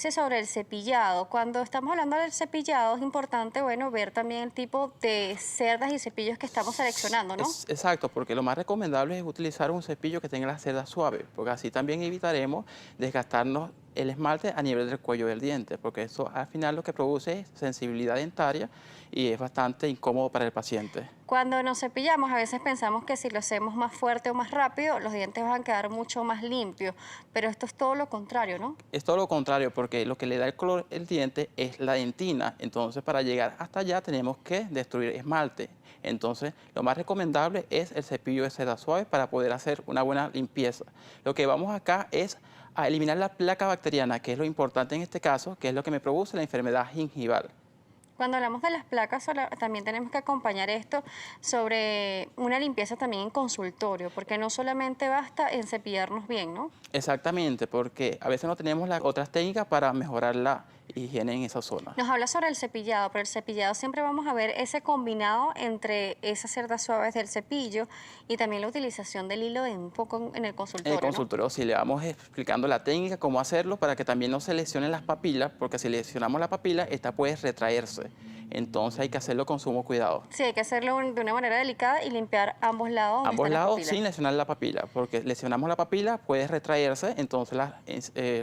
Sí, sobre el cepillado. Cuando estamos hablando del cepillado es importante, bueno, ver también el tipo de cerdas y cepillos que estamos seleccionando, ¿no? Es exacto, porque lo más recomendable es utilizar un cepillo que tenga la cerda suave, porque así también evitaremos desgastarnos el esmalte a nivel del cuello del diente, porque eso al final lo que produce es sensibilidad dentaria y es bastante incómodo para el paciente. Cuando nos cepillamos, a veces pensamos que si lo hacemos más fuerte o más rápido, los dientes van a quedar mucho más limpios, pero esto es todo lo contrario, ¿no? Es todo lo contrario, porque lo que le da el color al diente es la dentina. Entonces, para llegar hasta allá tenemos que destruir esmalte. Entonces, lo más recomendable es el cepillo de cerda suave para poder hacer una buena limpieza. Lo que vamos acá es a eliminar la placa bacteriana, que es lo importante en este caso, que es lo que me produce la enfermedad gingival. Cuando hablamos de las placas, también tenemos que acompañar esto sobre una limpieza también en consultorio, porque no solamente basta en cepillarnos bien, ¿no? Exactamente, porque a veces no tenemos las otras técnicas para mejorar la higiene en esa zona. Nos habla sobre el cepillado, pero el cepillado siempre vamos a ver ese combinado entre esas cerdas suaves del cepillo y también la utilización del hilo de un poco en el En el consultorio, ¿no? consultorio sí le vamos explicando la técnica, cómo hacerlo para que también no se lesionen las papilas, porque si lesionamos la papila, esta puede retraerse. Entonces hay que hacerlo con sumo cuidado. Sí, hay que hacerlo de una manera delicada y limpiar ambos lados donde Ambos están las lados pupilas. sin lesionar la papila, porque lesionamos la papila, puede retraerse, entonces las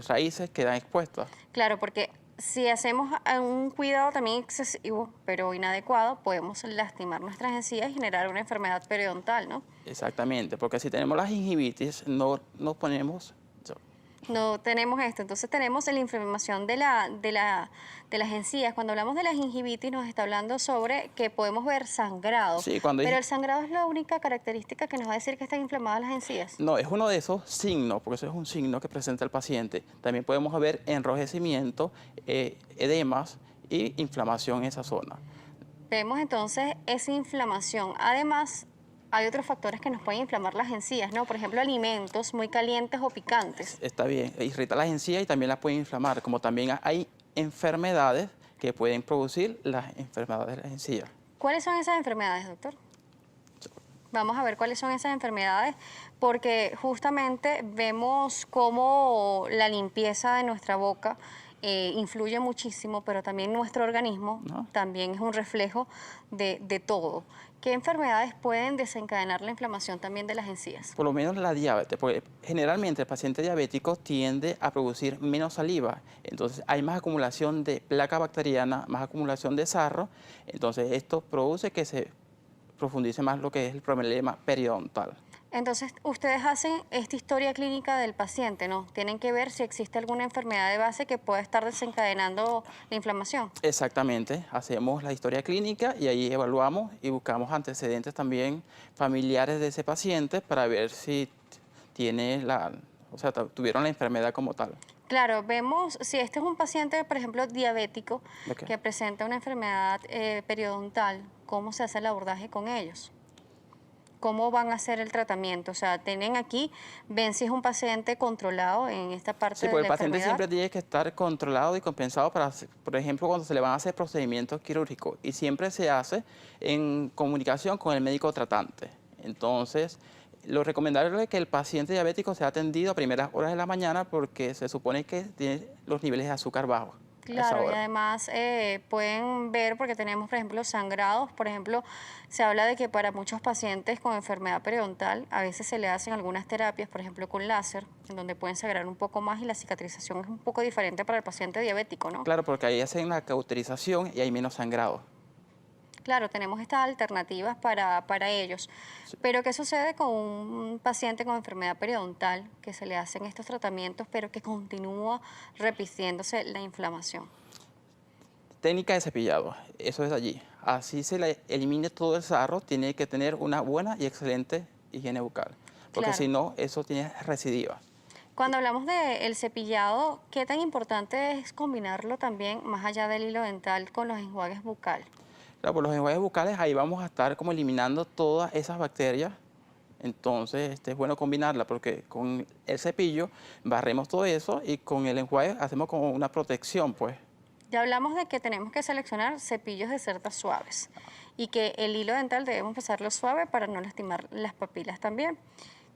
raíces quedan expuestas. Claro, porque si hacemos un cuidado también excesivo, pero inadecuado, podemos lastimar nuestras encías y generar una enfermedad periodontal, ¿no? Exactamente, porque si tenemos la gingivitis, no nos ponemos. No tenemos esto, entonces tenemos la inflamación de las encías. Cuando hablamos de la gingivitis nos está hablando sobre que podemos ver sangrado, Sí, cuando pero el sangrado es la única característica que nos va a decir que están inflamadas las encías. no, es uno de esos signos, porque eso es un signo que presenta el paciente. También podemos ver enrojecimiento, edemas y inflamación en esa zona. Vemos entonces esa inflamación. Además, hay otros factores que nos pueden inflamar las encías, ¿no? Por ejemplo, alimentos muy calientes o picantes. Está bien, irrita las encías y también las puede inflamar, como también hay enfermedades que pueden producir las enfermedades de las encías. ¿Cuáles son esas enfermedades, doctor? Vamos a ver cuáles son esas enfermedades, porque justamente vemos cómo la limpieza de nuestra boca influye muchísimo, pero también nuestro organismo ¿No? también es un reflejo de todo. ¿Qué enfermedades pueden desencadenar la inflamación también de las encías? Por lo menos la diabetes, porque generalmente el paciente diabético tiende a producir menos saliva, entonces hay más acumulación de placa bacteriana, más acumulación de sarro, entonces esto produce que se profundice más lo que es el problema periodontal. Entonces, ustedes hacen esta historia clínica del paciente, ¿no? Tienen que ver si existe alguna enfermedad de base que pueda estar desencadenando la inflamación. Exactamente, hacemos la historia clínica y ahí evaluamos y buscamos antecedentes también familiares de ese paciente para ver si tiene o sea, tuvieron la enfermedad como tal. Claro, vemos si este es un paciente, por ejemplo, diabético, ¿Ok? que presenta una enfermedad periodontal, ¿cómo se hace el abordaje con ellos? ¿Cómo van a hacer el tratamiento? O sea, tienen aquí, ven si es un paciente controlado en esta parte Sí, de porque la el paciente enfermedad. siempre tiene que estar controlado y compensado para, por ejemplo, cuando se le van a hacer procedimientos quirúrgicos y siempre se hace en comunicación con el médico tratante. Entonces, lo recomendable es que el paciente diabético sea atendido a primeras horas de la mañana porque se supone que tiene los niveles de azúcar bajos a esa Claro, y hora. además pueden ver, porque tenemos, por ejemplo, sangrados, por ejemplo, se habla de que para muchos pacientes con enfermedad periodontal a veces se le hacen algunas terapias, por ejemplo, con láser, en donde pueden sangrar un poco más y la cicatrización es un poco diferente para el paciente diabético, ¿no? Claro, porque ahí hacen la cauterización y hay menos sangrado. Claro, tenemos estas alternativas para ellos. Sí. Pero ¿qué sucede con un paciente con enfermedad periodontal que se le hacen estos tratamientos, pero que continúa repitiéndose la inflamación? Técnica de cepillado, eso es allí. Así se le elimine todo el sarro, tiene que tener una buena y excelente higiene bucal, porque Claro. si no, eso tiene recidiva. Cuando hablamos del cepillado, ¿qué tan importante es combinarlo también, más allá del hilo dental, con los enjuagues bucal? Claro, por los enjuagues bucales ahí vamos a estar como eliminando todas esas bacterias, entonces es bueno combinarla porque con el cepillo barremos todo eso y con el enjuague hacemos como una protección, pues. Ya hablamos de que tenemos que seleccionar cepillos de cerdas suaves y que el hilo dental debemos pasarlo suave para no lastimar las papilas también.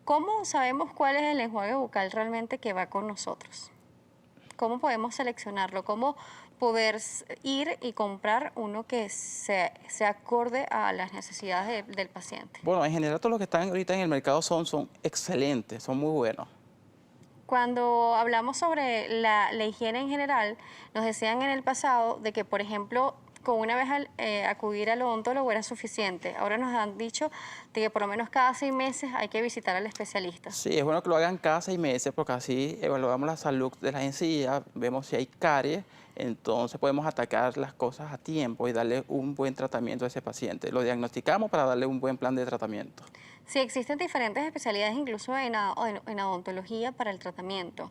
¿Cómo sabemos cuál es el enjuague bucal realmente que va con nosotros? ¿Cómo podemos seleccionarlo? ¿Cómo poder ir y comprar uno que se acorde a las necesidades del paciente? Bueno, en general todos los que están ahorita en el mercado son excelentes, son muy buenos. Cuando hablamos sobre la higiene en general, nos decían en el pasado de que, por ejemplo, con una vez acudir al odontólogo era suficiente. Ahora nos han dicho de que por lo menos cada 6 meses hay que visitar al especialista. Sí, es bueno que lo hagan cada 6 meses porque así evaluamos la salud de las encías, vemos si hay caries, entonces podemos atacar las cosas a tiempo y darle un buen tratamiento a ese paciente. Lo diagnosticamos para darle un buen plan de tratamiento. Sí, existen diferentes especialidades, incluso en odontología para el tratamiento.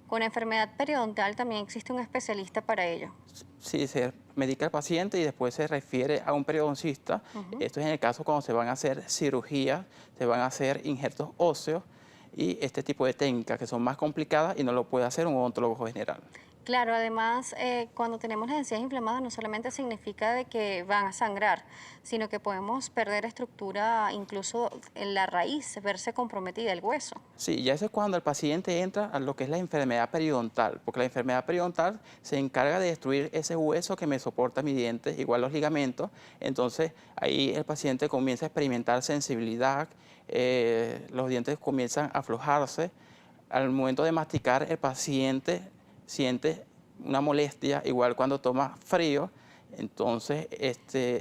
Con enfermedad periodontal también existe un especialista para ello. Sí, se medica al paciente y después se refiere a un periodoncista. Esto es en el caso cuando se van a hacer cirugías, se van a hacer injertos óseos y este tipo de técnicas que son más complicadas y no lo puede hacer un odontólogo general. Claro, además, cuando tenemos las encías inflamadas no solamente significa de que van a sangrar, sino que podemos perder estructura incluso en la raíz, verse comprometida el hueso. Sí, ya eso es cuando el paciente entra a lo que es la enfermedad periodontal, porque la enfermedad periodontal se encarga de destruir ese hueso que me soporta mi diente, igual los ligamentos. Entonces ahí el paciente comienza a experimentar sensibilidad, los dientes comienzan a aflojarse. Al momento de masticar, el paciente siente una molestia, igual cuando toma frío. Entonces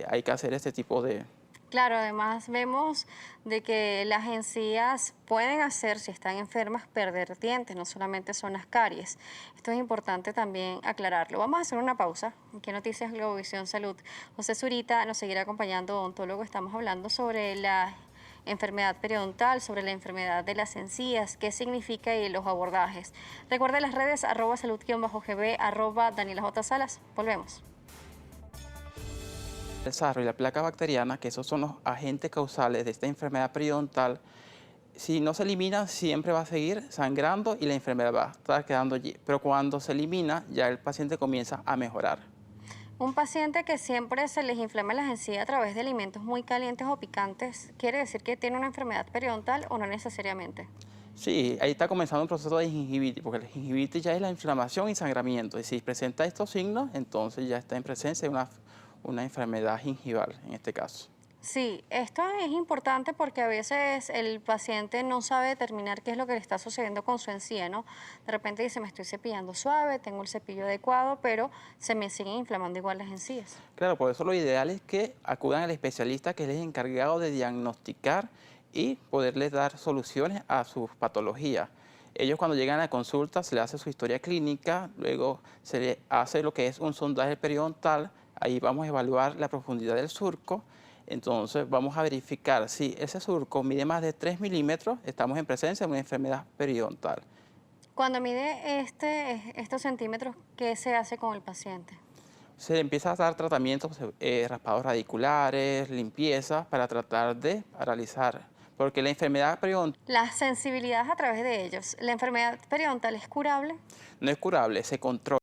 hay que hacer este tipo de... Claro, además vemos de que las encías pueden hacer, si están enfermas, perder dientes, no solamente son las caries. Esto es importante también aclararlo. Vamos a hacer una pausa. ¿Qué noticias Globovisión Salud? José Zurita nos seguirá acompañando, odontólogo. Estamos hablando sobre la enfermedad periodontal, sobre la enfermedad de las encías, qué significa y los abordajes. Recuerda las redes @salud_gb, @Daniela J. Salas. Volvemos. El sarro y la placa bacteriana, que esos son los agentes causales de esta enfermedad periodontal, si no se elimina, siempre va a seguir sangrando y la enfermedad va a estar quedando allí. Pero cuando se elimina, ya el paciente comienza a mejorar. Un paciente que siempre se les inflama las encías a través de alimentos muy calientes o picantes, ¿quiere decir que tiene una enfermedad periodontal o no necesariamente? Sí, ahí está comenzando un proceso de gingivitis, porque la gingivitis ya es la inflamación y sangramiento. Y si presenta estos signos, entonces ya está en presencia de una enfermedad gingival, en este caso. Sí, esto es importante porque a veces el paciente no sabe determinar qué es lo que le está sucediendo con su encía, ¿no? De repente dice, me estoy cepillando suave, tengo el cepillo adecuado, pero se me siguen inflamando igual las encías. Claro, por eso lo ideal es que acudan al especialista que es el encargado de diagnosticar y poderles dar soluciones a sus patologías. Ellos cuando llegan a la consulta se le hace su historia clínica, luego se le hace lo que es un sondaje periodontal, ahí vamos a evaluar la profundidad del surco, entonces vamos a verificar si ese surco mide más de 3 milímetros, estamos en presencia de una enfermedad periodontal. Cuando mide estos centímetros, ¿qué se hace con el paciente? Se le empieza a dar tratamientos, raspados radiculares, limpieza, para tratar de paralizar, porque la enfermedad periodontal Las sensibilidades a través de ellos. ¿La enfermedad periodontal es curable? no es curable, se controla.